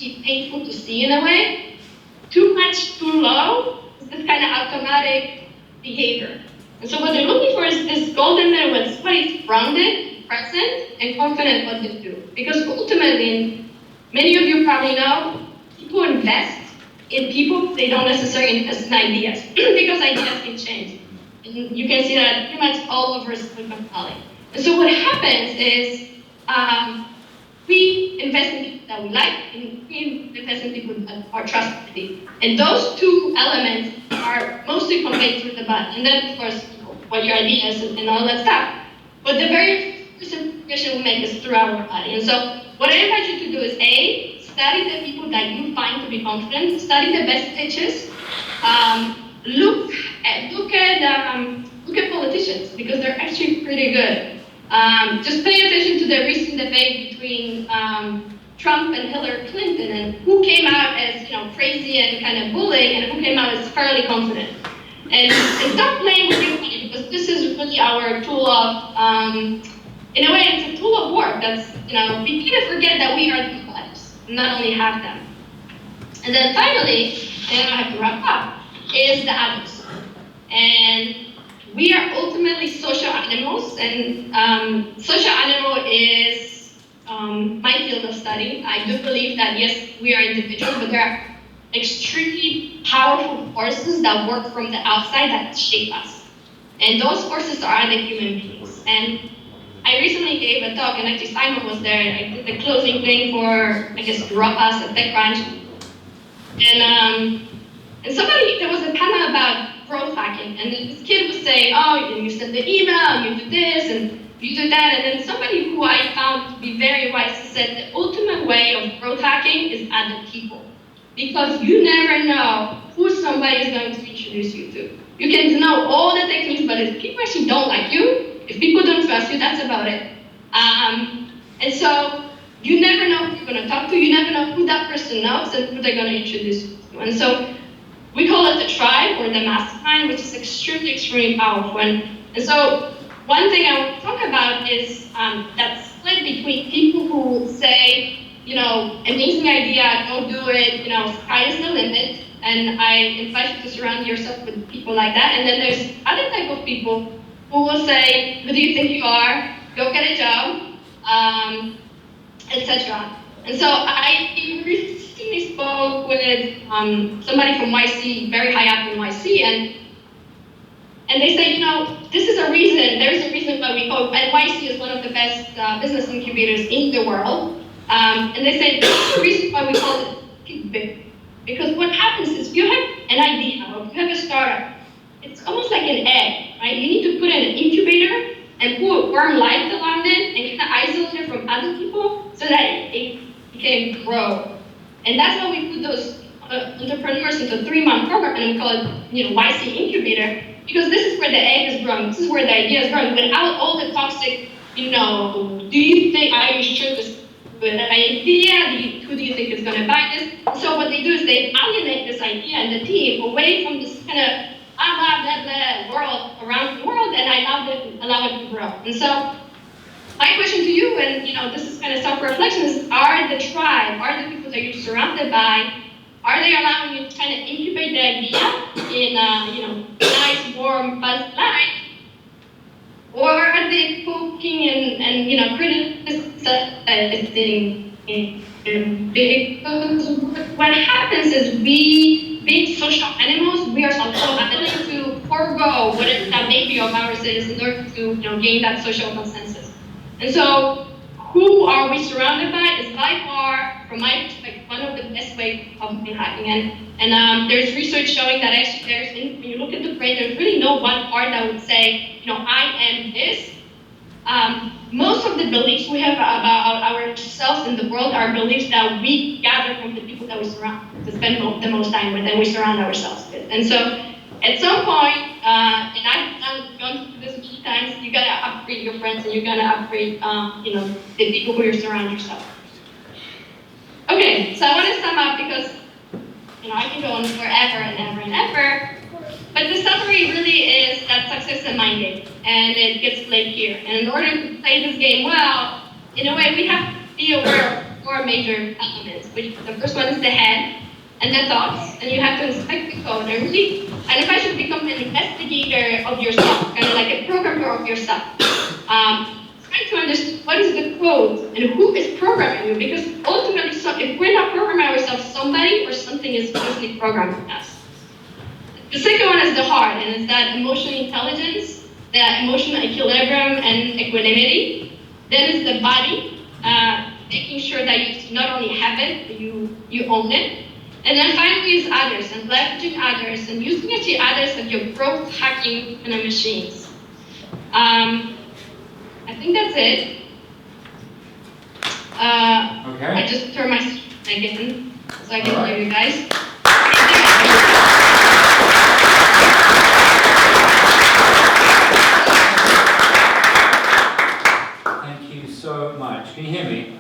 actually painful to see in a way. Too much, too low is this kind of automatic behavior. And so what they're looking for is this golden middle when somebody's grounded, present, and confident what to do. Because ultimately, many of you probably know, people invest in people, they don't necessarily invest in ideas, because ideas can change. And you can see that pretty much all over Silicon Valley. And so what happens is, we invest in people that we like, and we invest in people that are trustworthy. And those two elements are mostly conveyed through the body. And then, of course, what your idea is and all that stuff. But the very first impression we make is through our body. And so what I invite you to do is A, study the people that you find to be confident, study the best pitches, look at politicians, because they're actually pretty good. Just pay attention to the recent debate between Trump and Hillary Clinton, and who came out as crazy and kind of bullying, and who came out as fairly confident. And stop playing with your money, because this is really our tool of, in a way, it's a tool of work. That's we kind of forget that we are the bodies, not only have them. And then finally, and I have to wrap up, is the others. And we are ultimately social animals, and social animal is my field of study. I do believe that, yes, we are individuals, but there are extremely powerful forces that work from the outside that shape us. And those forces are the human beings. And I recently gave a talk, and actually Simon was there. I did the closing thing for, I guess, Ropas at TechCrunch. And there was a panel about growth hacking, and this kid was saying, oh, you send the email, you do this, and you do that, and then somebody who I found to be very wise said the ultimate way of growth hacking is other people, because you never know who somebody is going to introduce you to. You can know all the techniques, but if people actually don't like you, if people don't trust you, that's about it. And so you never know who you're going to talk to, you never know who that person knows and who they're going to introduce you to. And so we call it the tribe or the mastermind, which is extremely, extremely powerful. And so one thing I want to talk about is that split between people who say, amazing idea, go do it, sky is the limit. And I invite you to surround yourself with people like that. And then there's other type of people who will say, who do you think you are? Go get a job, etc. And so I recently spoke with somebody from YC, very high up in YC, and they say, this is a reason, there's a reason why we call, and YC is one of the best business incubators in the world, and they say, this is the reason why we call it think big. Because what happens is, if you have an idea, or if you have a startup, it's almost like an egg, right? You need to put in an incubator and put warm light around it and kind of isolate it from other people so that it can grow. And that's why we put those entrepreneurs into a 3-month program, and we call it, YC Incubator, because this is where the egg is growing, this is where the idea is growing, without all the toxic, do you think, are you sure this is a good idea? Who do you think is going to buy this? So what they do is they alienate this idea and the team away from this kind of blah, blah, blah world around the world, and allow it to grow. And so my question to you, and this is kind of self-reflection, is are the tribe, are the people that you're surrounded by, are they allowing you to kind of incubate the idea in nice, warm, fuzzy light, or are they poking and criticizing? Because what happens is we, being social animals, we are so willing to forego whatever that maybe of ours is in order to gain that social consensus. And so who are we surrounded by is by far, from my perspective, one of the best ways of hacking. And there's research showing that actually when you look at the brain, there's really no one part that would say, I am this. Most of the beliefs we have about ourselves in the world are beliefs that we gather from the people that we surround, to spend the most time with, and we surround ourselves with. And so at some point, and I've gone through this many times, you gotta upgrade your friends, and you gotta upgrade, the people who you surround yourself. Okay, so I want to sum up because, I can go on forever and ever and ever. But the summary really is that success is a mind game, and it gets played here. And in order to play this game well, in a way, we have to be aware of four major elements, which the first one is the head and the thoughts, and you have to inspect the code and really, and if I should become an investigator of yourself, kind of like a programmer of yourself. Trying to understand what is the code and who is programming you, because ultimately, so if we're not programming ourselves, somebody or something is constantly programming us. The second one is the heart, and it's that emotional intelligence, that emotional equilibrium and equanimity. Then is the body, making sure that you not only have it, but you own it. And then finally is others, and leveraging others, and using actually others as your growth hacking kind of machines. I think that's it. Okay. I just turned my mic in so I can hear you guys. Thank you so much. Can you hear me?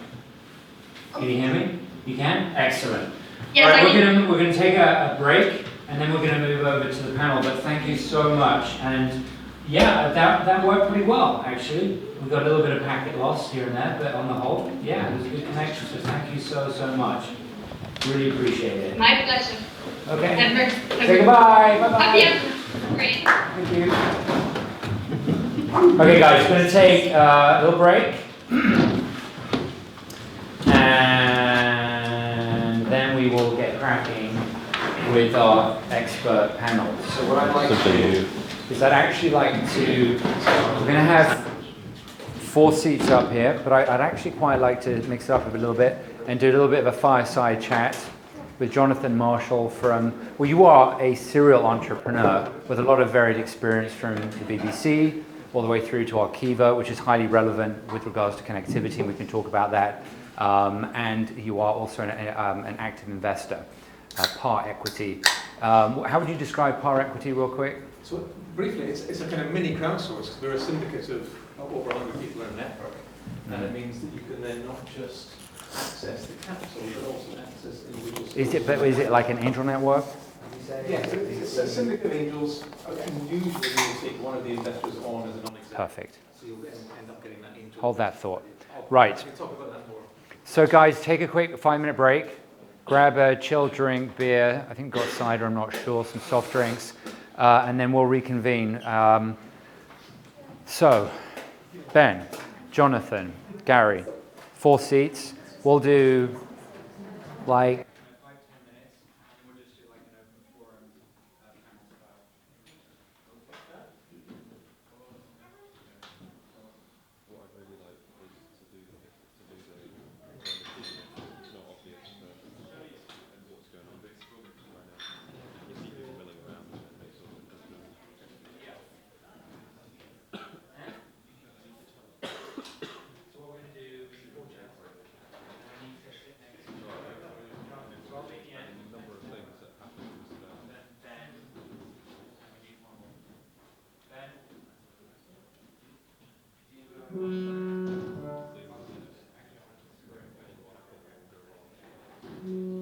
Can you hear me? You can? Excellent. Yes, all right, we're gonna take a break, and then we're gonna move over to the panel. But thank you so much. And yeah, that worked pretty well, actually. We got a little bit of packet loss here and there, but on the whole, yeah, it was a good connection. So thank you so much. Really appreciate it. My pleasure. Okay. Say goodbye. Bye-bye. Yeah. Great. Thank you. Okay, guys, we're going to take a little break. And then we will get cracking with our expert panel. So what I'd like to do is I'd actually like to, we're going to have 4 seats up here, but I'd actually quite like to mix it up a little bit and do a little bit of a fireside chat with Jonathan Marshall from, well, you are a serial entrepreneur with a lot of varied experience from the BBC all the way through to Arkiva, which is highly relevant with regards to connectivity, and we can talk about that. And you are also an active investor, par equity. How would you describe par equity real quick? So briefly, it's a kind of mini crowdsource. We're a syndicate of over 100 people in a network, and it means that you can then not just access the capital, but also access individuals. Is it like an angel network? Yes, it's a syndicate of angels, and usually you will take one of the investors on as a non-executive. Perfect. So you'll end up getting that angel. Hold that thought. Right. We'll talk about that more. So guys, take a quick 5-minute break. Grab a chilled drink, beer, I think got cider, I'm not sure, some soft drinks, and then we'll reconvene. So, Ben, Jonathan, Gary, 4 seats. We'll do like 5-10 minutes, and we'll just do like an open forum panel style. What I'd really like is to do not obvious what's going on right now. You see people milling around and it makes sort of So what we're going to do is I need to sit next to so I'll be at the end. a number of things that happen Ben, we need one more. Ben, do you,